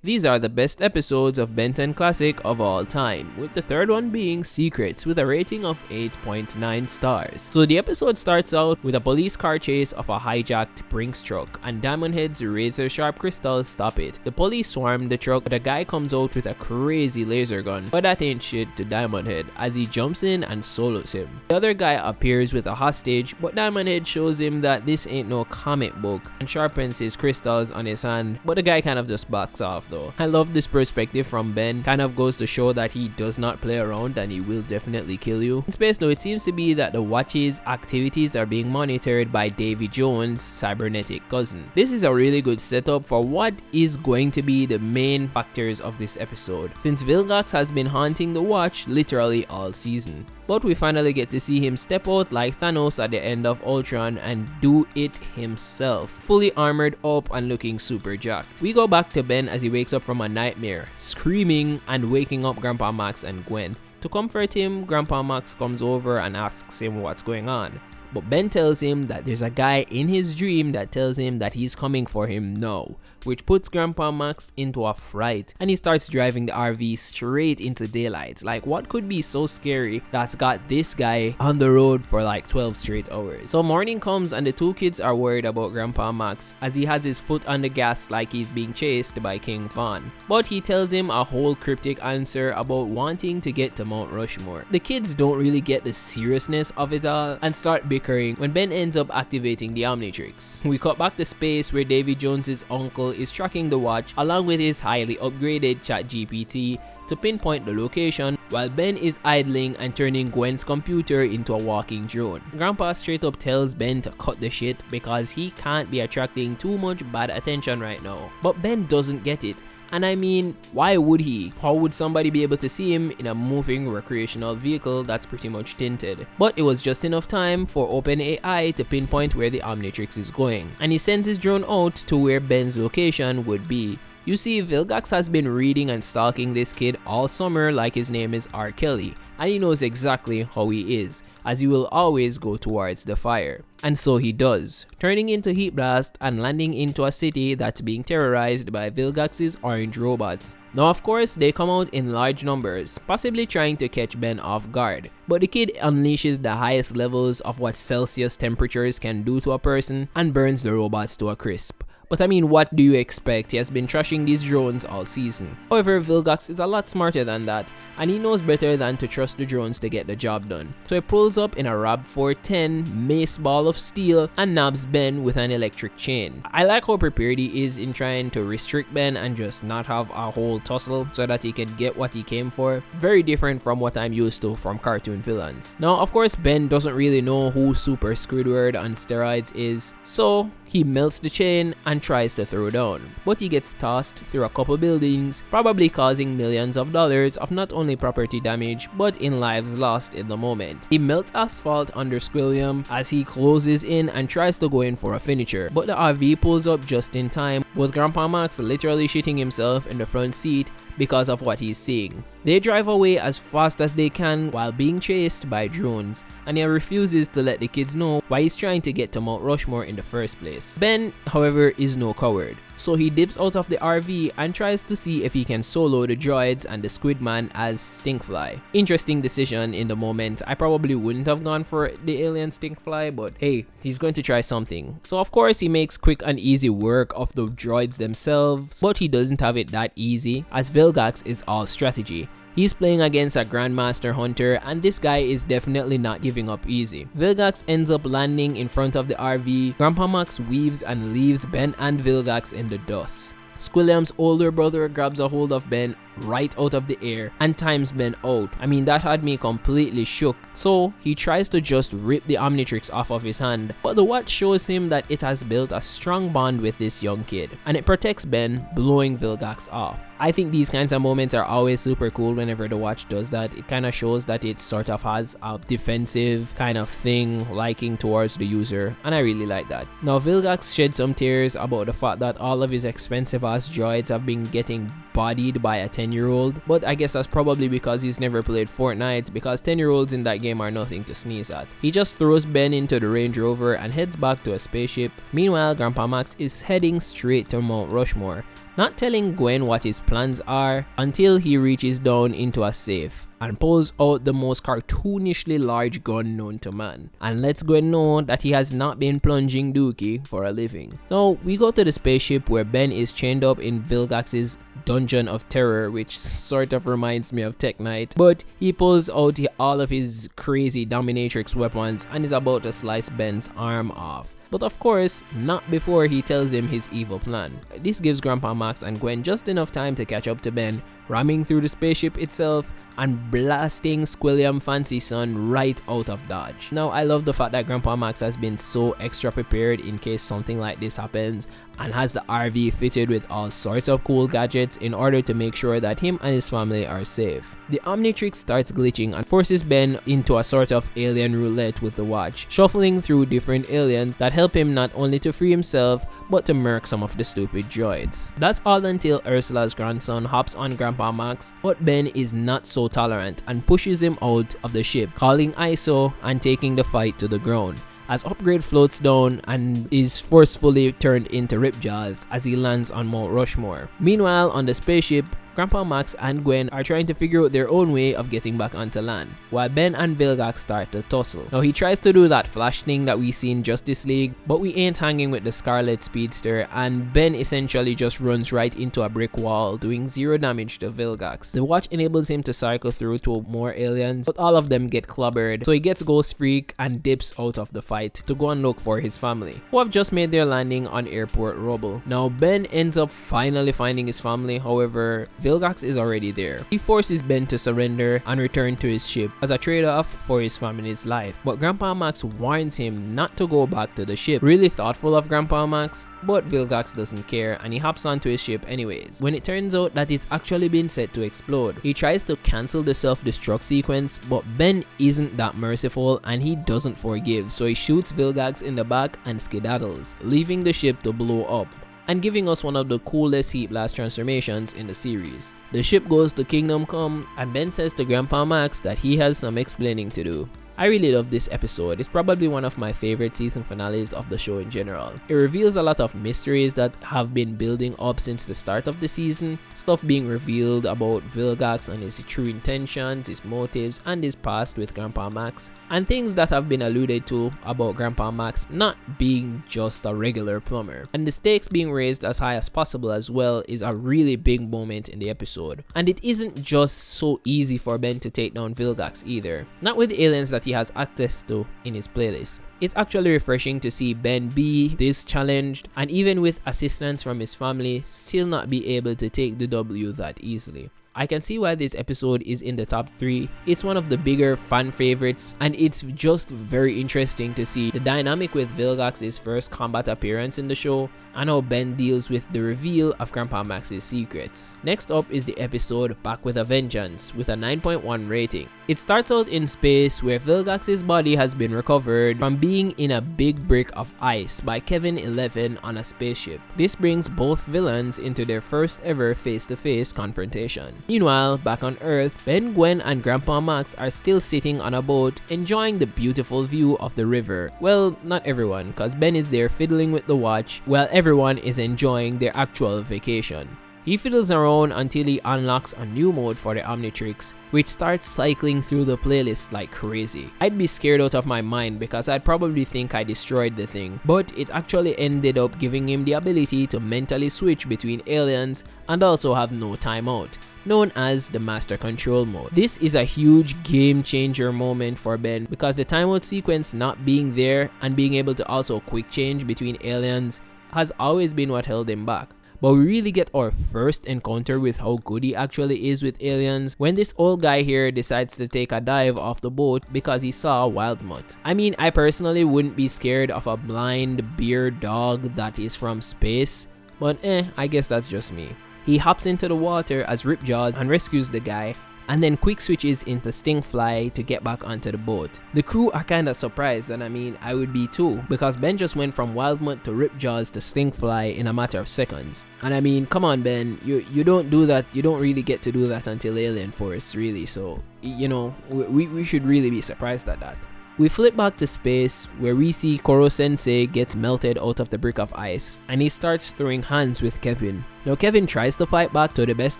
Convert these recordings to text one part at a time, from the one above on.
These are the best episodes of Ben 10 Classic of all time, with the third one being Secrets with a rating of 8.9 stars. So the episode starts out with a police car chase of a hijacked Brinks truck, and Diamond Head's razor sharp crystals stop it. The police swarm the truck, but a guy comes out with a crazy laser gun, but that ain't shit to Diamond Head as he jumps in and solos him. The other guy appears with a hostage, but Diamond Head shows him that this ain't no comic book and sharpens his crystals on his hand, but the guy kind of just backs off though. I love this perspective from Ben, kind of goes to show that he does not play around and he will definitely kill you. In space though, it seems to be that the Watch's activities are being monitored by Davy Jones' cybernetic cousin. This is a really good setup for what is going to be the main factors of this episode, since Vilgax has been haunting the Watch literally all season. But we finally get to see him step out like Thanos at the end of Ultron and do it himself, fully armored up and looking super jacked. We go back to Ben as he wakes up from a nightmare, screaming and waking up Grandpa Max and Gwen. To comfort him, Grandpa Max comes over and asks him what's going on. But Ben tells him that there's a guy in his dream that tells him that he's coming for him now, which puts Grandpa Max into a fright, and he starts driving the RV straight into daylight. Like, what could be so scary that's got this guy on the road for like 12 straight hours? So morning comes and the two kids are worried about Grandpa Max as he has his foot on the gas like he's being chased by King Von. But he tells him a whole cryptic answer about wanting to get to Mount Rushmore. The kids don't really get the seriousness of it all and start bickering when Ben ends up activating the omnitrix. We cut back to space where Davy Jones's uncle is tracking the Watch along with his highly upgraded ChatGPT to pinpoint the location, while Ben is idling and turning Gwen's computer into a walking drone. Grandpa straight up tells Ben to cut the shit because he can't be attracting too much bad attention right now. But Ben doesn't get it. And I mean, why would he? How would somebody be able to see him in a moving recreational vehicle that's pretty much tinted? But it was just enough time for OpenAI to pinpoint where the Omnitrix is going, and he sends his drone out to where Ben's location would be. You see, Vilgax has been reading and stalking this kid all summer like his name is R. Kelly, and he knows exactly how he is, as he will always go towards the fire. And so he does, turning into Heat Blast and landing into a city that's being terrorized by Vilgax's orange robots. Now of course, they come out in large numbers, possibly trying to catch Ben off guard, but the kid unleashes the highest levels of what Celsius temperatures can do to a person and burns the robots to a crisp. But I mean, what do you expect? He has been trashing these drones all season. However, Vilgax is a lot smarter than that, and he knows better than to trust the drones to get the job done. So he pulls up in a RAV-410 mace ball of steel and nabs Ben with an electric chain. I like how prepared he is in trying to restrict Ben and just not have a whole tussle so that he can get what he came for. Very different from what I'm used to from cartoon villains. Now of course, Ben doesn't really know who Super Squidward on steroids is, so he melts the chain and tries to throw down, but he gets tossed through a couple buildings, probably causing millions of dollars of not only property damage but in lives lost in the moment. He melts asphalt under Squilliam as he closes in and tries to go in for a finisher, but the RV pulls up just in time, with Grandpa Max literally shitting himself in the front seat because of what he's seeing. They drive away as fast as they can while being chased by drones, and he refuses to let the kids know why he's trying to get to Mount Rushmore in the first place. Ben, however, is no coward, so he dips out of the RV and tries to see if he can solo the droids and the Squidman as Stinkfly. Interesting decision in the moment. I probably wouldn't have gone for the alien Stinkfly, but hey, he's going to try something. So of course he makes quick and easy work of the droids themselves, but he doesn't have it that easy, as Vilgax is all strategy. He's playing against a Grandmaster Hunter, and this guy is definitely not giving up easy. Vilgax ends up landing in front of the RV. Grandpa Max weaves and leaves Ben and Vilgax in the dust. Squilliam's older brother grabs a hold of Ben right out of the air and times Ben out. I mean, that had me completely shook. So he tries to just rip the Omnitrix off of his hand, but the Watch shows him that it has built a strong bond with this young kid, and it protects Ben, blowing Vilgax off. I think these kinds of moments are always super cool whenever the Watch does that. It kind of shows that it sort of has a defensive kind of thing liking towards the user, and I really like that. Now Vilgax sheds some tears about the fact that all of his expensive ass droids have been getting bodied by attention 10-year-old, but I guess that's probably because he's never played Fortnite, because 10-year-olds in that game are nothing to sneeze at. He just throws Ben into the Range Rover and heads back to a spaceship. Meanwhile, Grandpa Max is heading straight to Mount Rushmore, not telling Gwen what his plans are until he reaches down into a safe and pulls out the most cartoonishly large gun known to man, and lets Gwen know that he has not been plunging dookie for a living. Now, we go to the spaceship where Ben is chained up in Vilgax's Dungeon of Terror, which sort of reminds me of Tech Knight, but he pulls out all of his crazy dominatrix weapons and is about to slice Ben's arm off. But of course, not before he tells him his evil plan. This gives Grandpa Max and Gwen just enough time to catch up to Ben, ramming through the spaceship itself and blasting Squilliam Fancy Son right out of Dodge. Now, I love the fact that Grandpa Max has been so extra prepared in case something like this happens, and has the RV fitted with all sorts of cool gadgets in order to make sure that him and his family are safe. The omnitrix starts glitching and forces Ben into a sort of alien roulette with the watch, shuffling through different aliens that help him not only to free himself, but to murk some of the stupid droids. That's all until Ursula's grandson hops on Grandpa Max, but Ben is not so tolerant and pushes him out of the ship, calling ISO and taking the fight to the ground, as Upgrade floats down and is forcefully turned into Ripjaws as he lands on Mount Rushmore. Meanwhile, on the spaceship, Grandpa Max and Gwen are trying to figure out their own way of getting back onto land, while Ben and Vilgax start to tussle. Now, he tries to do that flash thing that we see in Justice League, but we ain't hanging with the Scarlet Speedster, and Ben essentially just runs right into a brick wall, doing 0 damage to Vilgax. The watch enables him to cycle through to more aliens, but all of them get clobbered, so he gets Ghost Freak and dips out of the fight to go and look for his family, who have just made their landing on airport rubble. Now, Ben ends up finally finding his family, however, Vilgax is already there. He forces Ben to surrender and return to his ship as a trade-off for his family's life, but Grandpa Max warns him not to go back to the ship. Really thoughtful of Grandpa Max, but Vilgax doesn't care and he hops onto his ship anyways, when it turns out that it's actually been set to explode. He tries to cancel the self-destruct sequence, but Ben isn't that merciful and he doesn't forgive, so he shoots Vilgax in the back and skedaddles, leaving the ship to blow up, and giving us one of the coolest heat blast transformations in the series. The ship goes to Kingdom Come, and Ben says to Grandpa Max that he has some explaining to do. I really love this episode. It's probably one of my favorite season finales of the show in general. It reveals a lot of mysteries that have been building up since the start of the season, stuff being revealed about Vilgax and his true intentions, his motives, and his past with Grandpa Max, and things that have been alluded to about Grandpa Max not being just a regular plumber. And the stakes being raised as high as possible as well is a really big moment in the episode. And it isn't just so easy for Ben to take down Vilgax either, not with the aliens that he has access to in his playlist. It's actually refreshing to see Ben be this challenged, and even with assistance from his family, still not be able to take the W that easily. I can see why this episode is in the top 3. It's one of the bigger fan favorites, and it's just very interesting to see the dynamic with Vilgax's first combat appearance in the show, and how Ben deals with the reveal of Grandpa Max's secrets. Next up is the episode Back with a Vengeance, with a 9.1 rating. It starts out in space where Vilgax's body has been recovered from being in a big brick of ice by Kevin 11 on a spaceship. This brings both villains into their first ever face-to-face confrontation. Meanwhile, back on Earth, Ben, Gwen, and Grandpa Max are still sitting on a boat enjoying the beautiful view of the river. Well, not everyone, cause Ben is there fiddling with the watch while everyone is enjoying their actual vacation. He fiddles around until he unlocks a new mode for the Omnitrix, which starts cycling through the playlist like crazy. I'd be scared out of my mind because I'd probably think I destroyed the thing, but it actually ended up giving him the ability to mentally switch between aliens and also have no timeout, known as the Master Control mode. This is a huge game changer moment for Ben because the timeout sequence not being there and being able to also quick change between aliens has always been what held him back. But we really get our first encounter with how good he actually is with aliens when this old guy here decides to take a dive off the boat because he saw a wild mutt. I mean, I personally wouldn't be scared of a blind bear dog that is from space, but I guess that's just me. He hops into the water as Ripjaws and rescues the guy, and then quick switches into Stinkfly to get back onto the boat. The crew are kinda surprised, and I mean, I would be too, because Ben just went from Wildmutt to Ripjaws to Stinkfly in a matter of seconds. And I mean, come on Ben, you don't do that, you don't really get to do that until Alien Force, really, so, you know, we should really be surprised at that. We flip back to space where we see Koro Sensei gets melted out of the brick of ice and he starts throwing hands with Kevin. Now Kevin tries to fight back to the best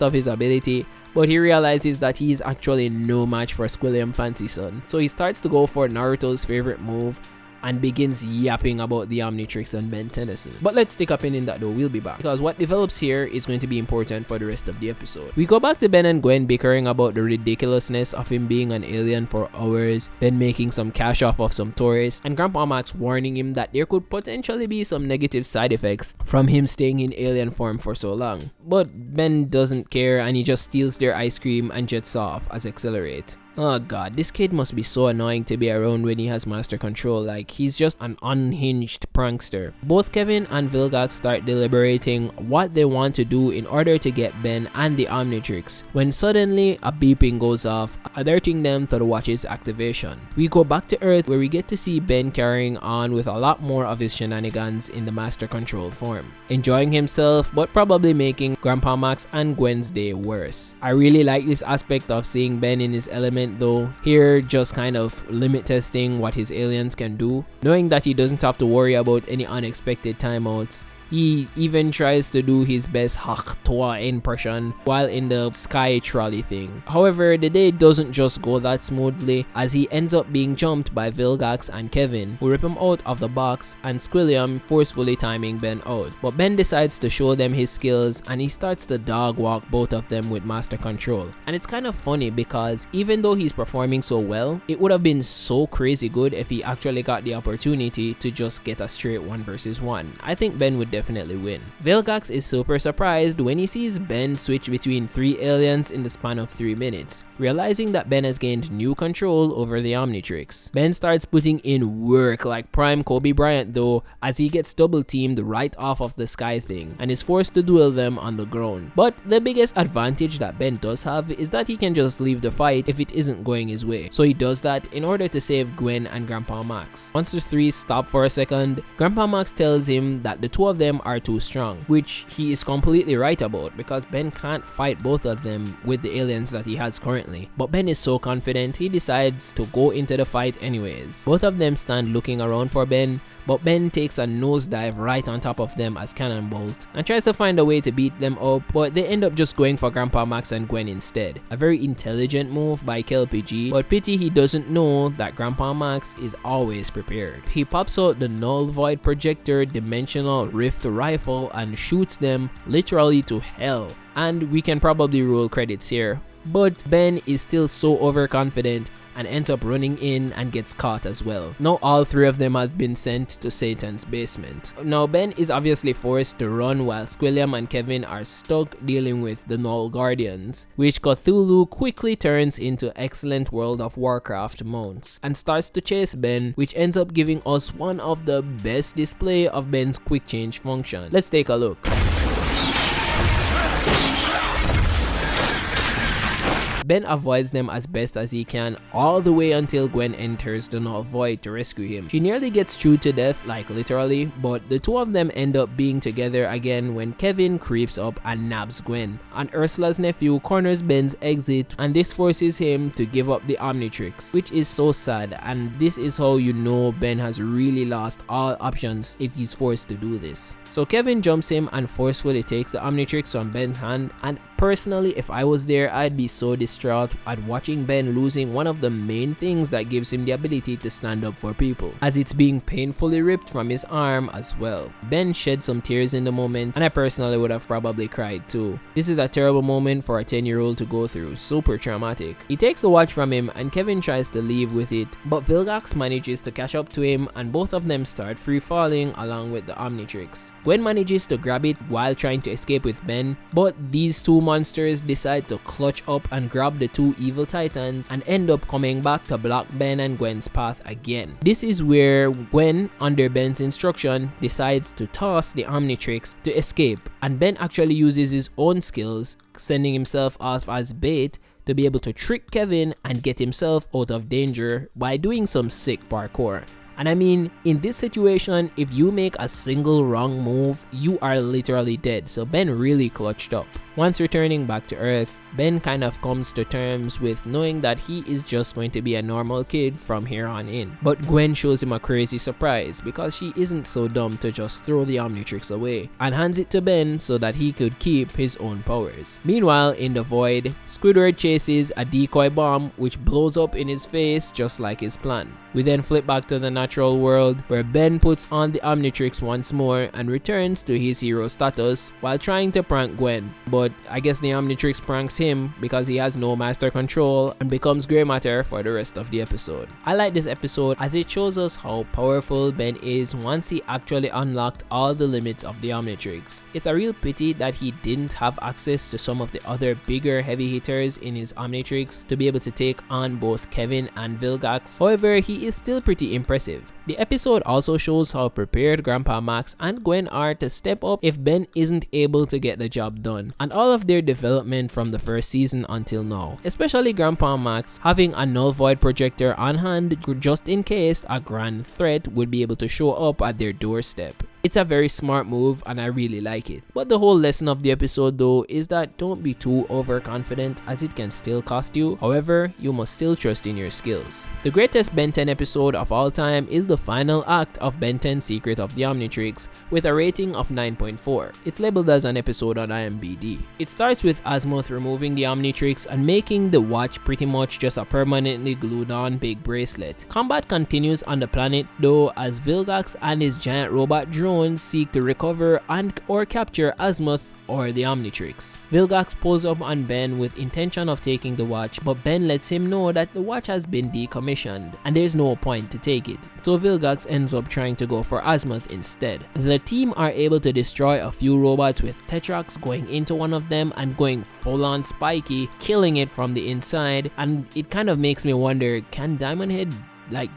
of his ability, but he realizes that he is actually no match for Squilliam Fancy Son. So he starts to go for Naruto's favorite move and begins yapping about the Omnitrix and Ben Tennyson. But let's take a pin in that though, we'll be back, because what develops here is going to be important for the rest of the episode. We go back to Ben and Gwen bickering about the ridiculousness of him being an alien for hours, Ben making some cash off of some tourists, and Grandpa Max warning him that there could potentially be some negative side effects from him staying in alien form for so long. But Ben doesn't care and he just steals their ice cream and jets off as Accelerate. Oh god, this kid must be so annoying to be around when he has master control, like he's just an unhinged prankster. Both Kevin and Vilgax start deliberating what they want to do in order to get Ben and the Omnitrix, when suddenly a beeping goes off, alerting them to the watch's activation. We go back to Earth where we get to see Ben carrying on with a lot more of his shenanigans in the master control form, enjoying himself but probably making Grandpa Max and Gwen's day worse. I really like this aspect of seeing Ben in his element though, here just kind of limit testing what his aliens can do, knowing that he doesn't have to worry about any unexpected timeouts. He even tries to do his best Hak Toa impression while in the sky trolley thing. However, the day doesn't just go that smoothly, as he ends up being jumped by Vilgax and Kevin, who rip him out of the box, and Squilliam forcefully timing Ben out. But Ben decides to show them his skills and he starts to dog walk both of them with master control. And it's kind of funny because even though he's performing so well, it would have been so crazy good if he actually got the opportunity to just get a straight 1 versus 1. I think Ben would definitely win. Vilgax is super surprised when he sees Ben switch between 3 aliens in the span of 3 minutes, realizing that Ben has gained new control over the Omnitrix. Ben starts putting in work like prime Kobe Bryant though, as he gets double teamed right off of the sky thing and is forced to duel them on the ground. But the biggest advantage that Ben does have is that he can just leave the fight if it isn't going his way. So he does that in order to save Gwen and Grandpa Max. Once the 3 stop for a second, Grandpa Max tells him that the 2 of them are too strong, which he is completely right about because Ben can't fight both of them with the aliens that he has currently. But Ben is so confident he decides to go into the fight anyways. Both of them stand looking around for Ben, but Ben takes a nosedive right on top of them as Cannonbolt and tries to find a way to beat them up, but they end up just going for Grandpa Max and Gwen instead. A very intelligent move by KLPG, but pity he doesn't know that Grandpa Max is always prepared. He pops out the Null Void Projector Dimensional Rift Rifle and shoots them literally to hell. And we can probably roll credits here, but Ben is still so overconfident and ends up running in and gets caught as well. Now all 3 of them have been sent to Satan's basement. Now Ben is obviously forced to run while Squilliam and Kevin are stuck dealing with the Null Guardians, which Cthulhu quickly turns into excellent World of Warcraft mounts and starts to chase Ben, which ends up giving us one of the best display of Ben's quick change function. Let's take a look. Ben avoids them as best as he can all the way until Gwen enters the Null Void to rescue him. She nearly gets chewed to death, like literally, but the 2 of them end up being together again when Kevin creeps up and nabs Gwen. And Ursula's nephew corners Ben's exit, and this forces him to give up the Omnitrix, which is so sad, and this is how you know Ben has really lost all options if he's forced to do this. So Kevin jumps him and forcefully takes the Omnitrix from Ben's hand, and personally, if I was there, I'd be so distraught at watching Ben losing one of the main things that gives him the ability to stand up for people, as it's being painfully ripped from his arm as well. Ben shed some tears in the moment, and I personally would have probably cried too. This is a terrible moment for a 10-year-old to go through, super traumatic. He takes the watch from him and Kevin tries to leave with it, but Vilgax manages to catch up to him and both of them start free falling along with the Omnitrix. Gwen manages to grab it while trying to escape with Ben, but these 2 monsters decide to clutch up and grab the 2 evil titans and end up coming back to block Ben and Gwen's path again. This is where Gwen, under Ben's instruction, decides to toss the Omnitrix to escape, and Ben actually uses his own skills, sending himself off as bait to be able to trick Kevin and get himself out of danger by doing some sick parkour. And I mean, in this situation, if you make a single wrong move, you are literally dead, so Ben really clutched up. Once returning back to Earth, Ben kind of comes to terms with knowing that he is just going to be a normal kid from here on in. But Gwen shows him a crazy surprise because she isn't so dumb to just throw the omnitrix away and hands it to Ben so that he could keep his own powers. Meanwhile, in the void, Squidward chases a decoy bomb which blows up in his face just like his plan. We then flip back to the natural world where Ben puts on the omnitrix once more and returns to his hero status while trying to prank Gwen. But I guess the omnitrix pranks him because he has no master control and becomes grey matter for the rest of the episode. I like this episode as it shows us how powerful Ben is once he actually unlocked all the limits of the omnitrix. It's a real pity that he didn't have access to some of the other bigger heavy hitters in his omnitrix to be able to take on both Kevin and Vilgax. However, he is still pretty impressive. The episode also shows how prepared Grandpa Max and Gwen are to step up if Ben isn't able to get the job done, and all of their development from the first season until now, especially Grandpa Max having a null void projector on hand just in case a grand threat would be able to show up at their doorstep. It's a very smart move and I really like it. But the whole lesson of the episode though is that don't be too overconfident as it can still cost you. However, you must still trust in your skills. The greatest Ben 10 episode of all time is the final act of Ben 10 Secret of the Omnitrix with a rating of 9.4. It's labeled as an episode on IMDb. It starts with Azimuth removing the Omnitrix and making the watch pretty much just a permanently glued on big bracelet. Combat continues on the planet though as Vilgax and his giant robot drones seek to recover and or capture Azimuth or the Omnitrix. Vilgax pulls up on Ben with intention of taking the watch, but Ben lets him know that the watch has been decommissioned and there's no point to take it. So Vilgax ends up trying to go for Azimuth instead. The team are able to destroy a few robots with Tetrax going into one of them and going full on spiky, killing it from the inside, and it kind of makes me wonder, can Diamond Head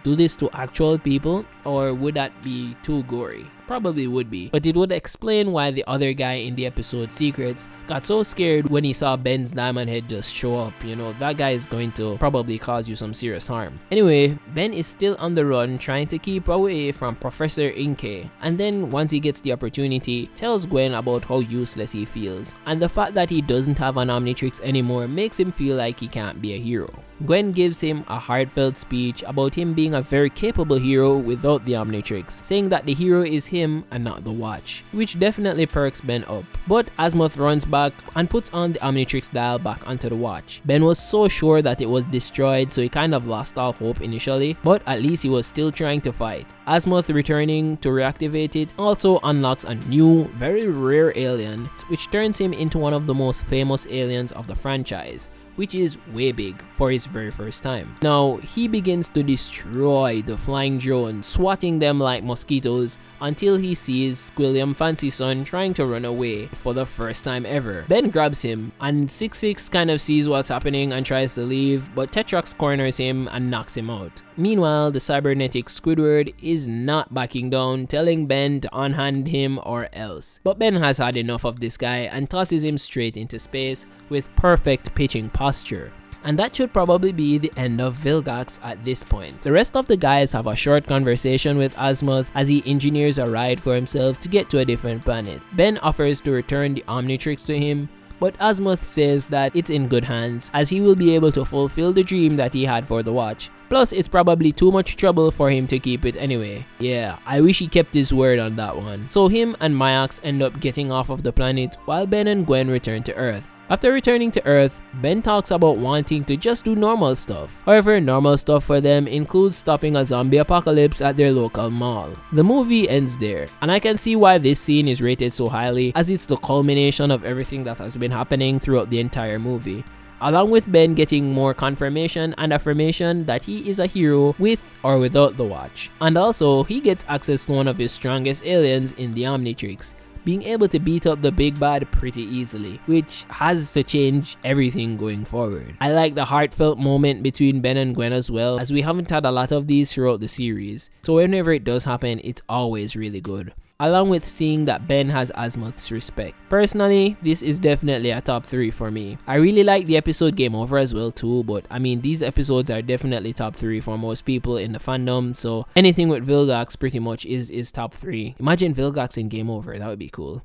do this to actual people, or would that be too gory? Probably would be, but it would explain why the other guy in the episode Secrets got so scared when he saw Ben's diamond head just show up. You know, that guy is going to probably cause you some serious harm. Anyway, Ben is still on the run trying to keep away from Professor Inke, and then once he gets the opportunity, tells Gwen about how useless he feels, and the fact that he doesn't have an Omnitrix anymore makes him feel like he can't be a hero. Gwen gives him a heartfelt speech about him being a very capable hero without the Omnitrix, saying that the hero is him and not the watch, which definitely perks Ben up. But Azimuth runs back and puts on the Omnitrix dial back onto the watch. Ben was so sure that it was destroyed, so he kind of lost all hope initially, but at least he was still trying to fight. Azimuth returning to reactivate it also unlocks a new, very rare alien, which turns him into one of the most famous aliens of the franchise, which is way big for his very first time. Now, he begins to destroy the flying drones, swatting them like mosquitoes until he sees Squilliam Fancyson trying to run away for the first time ever. Ben grabs him, and 66 kind of sees what's happening and tries to leave, but Tetrax corners him and knocks him out. Meanwhile, the cybernetic Squidward is not backing down, telling Ben to unhand him or else. But Ben has had enough of this guy and tosses him straight into space with perfect pitching posture. And that should probably be the end of Vilgax at this point. The rest of the guys have a short conversation with Azimuth as he engineers a ride for himself to get to a different planet. Ben offers to return the Omnitrix to him, but Azimuth says that it's in good hands as he will be able to fulfill the dream that he had for the watch. Plus, it's probably too much trouble for him to keep it anyway. Yeah, I wish he kept his word on that one. So him and Myax end up getting off of the planet while Ben and Gwen return to Earth. After returning to Earth, Ben talks about wanting to just do normal stuff. However, normal stuff for them includes stopping a zombie apocalypse at their local mall. The movie ends there, and I can see why this scene is rated so highly, as it's the culmination of everything that has been happening throughout the entire movie, along with Ben getting more confirmation and affirmation that he is a hero with or without the watch. And also, he gets access to one of his strongest aliens in the Omnitrix, being able to beat up the big bad pretty easily, which has to change everything going forward. I like the heartfelt moment between Ben and Gwen as well, as we haven't had a lot of these throughout the series, so whenever it does happen, it's always really good. along with seeing that Ben has Azimuth's respect. Personally, this is definitely a top 3 for me. I really like the episode Game Over as well too, but I mean these episodes are definitely top 3 for most people in the fandom, so anything with Vilgax pretty much is top 3. Imagine Vilgax in Game Over, that would be cool.